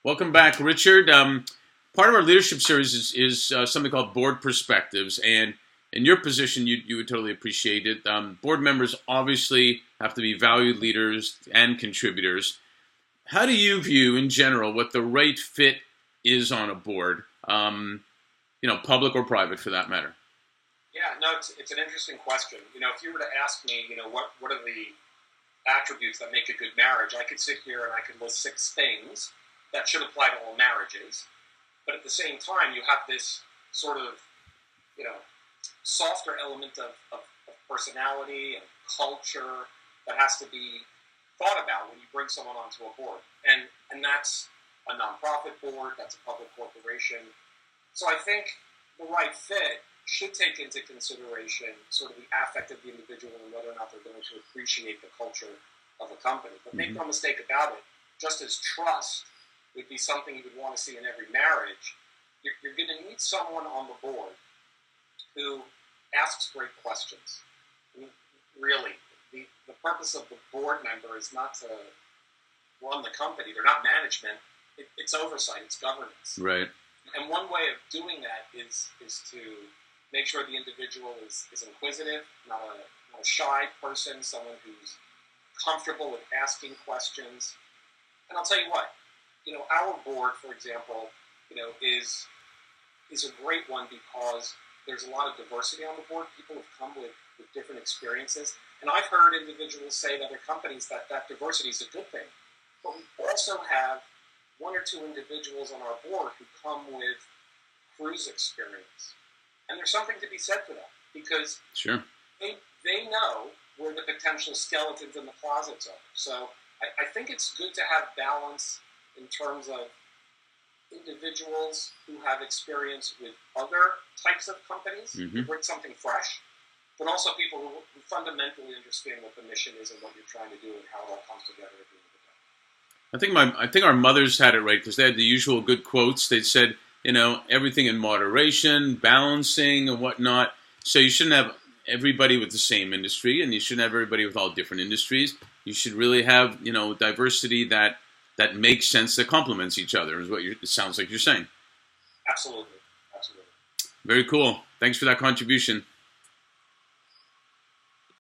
Welcome back, Richard. Part of our leadership series is something called Board Perspectives, and in your position, you would totally appreciate it. Board members obviously have to be valued leaders and contributors. How do you view, in general, what the right fit is on a board? Public or private, for that matter. Yeah, no, it's an interesting question. If you were to ask me, what are the attributes that make a good marriage, I could sit here and I could list 6 things that should apply to all marriages. But at the same time, you have this sort of, softer element of personality and culture that has to be thought about when you bring someone onto a board. And that's a nonprofit board, that's a public corporation. So I think the right fit should take into consideration sort of the affect of the individual and whether or not they're going to appreciate the culture of a company. But make no mistake about it, just as trust would be something you would want to see in every marriage, you're going to need someone on the board who asks great questions. I mean, really, the purpose of the board member is not to run the company. They're not management. It's oversight. It's governance. Right. And one way of doing that is to make sure the individual is inquisitive, not a shy person, someone who's comfortable with asking questions. And I'll tell you what, our board, for example, is a great one because there's a lot of diversity on the board. People have come with different experiences. And I've heard individuals say at other companies that diversity is a good thing. But we also have 1 or 2 individuals on our board who come with cruise experience. And there's something to be said for that because sure, they know where the potential skeletons in the closets are. So I think it's good to have balance in terms of individuals who have experience with other types of companies, who bring something fresh, but also people who fundamentally understand what the mission is and what you're trying to do and how it all comes together at the end of the day. I think our mothers had it right because they had the usual good quotes. They said, everything in moderation, balancing, and whatnot. So you shouldn't have everybody with the same industry, and you shouldn't have everybody with all different industries. You should really have, diversity that makes sense, that complements each other, is what it sounds like you're saying. Absolutely. Very cool. Thanks for that contribution.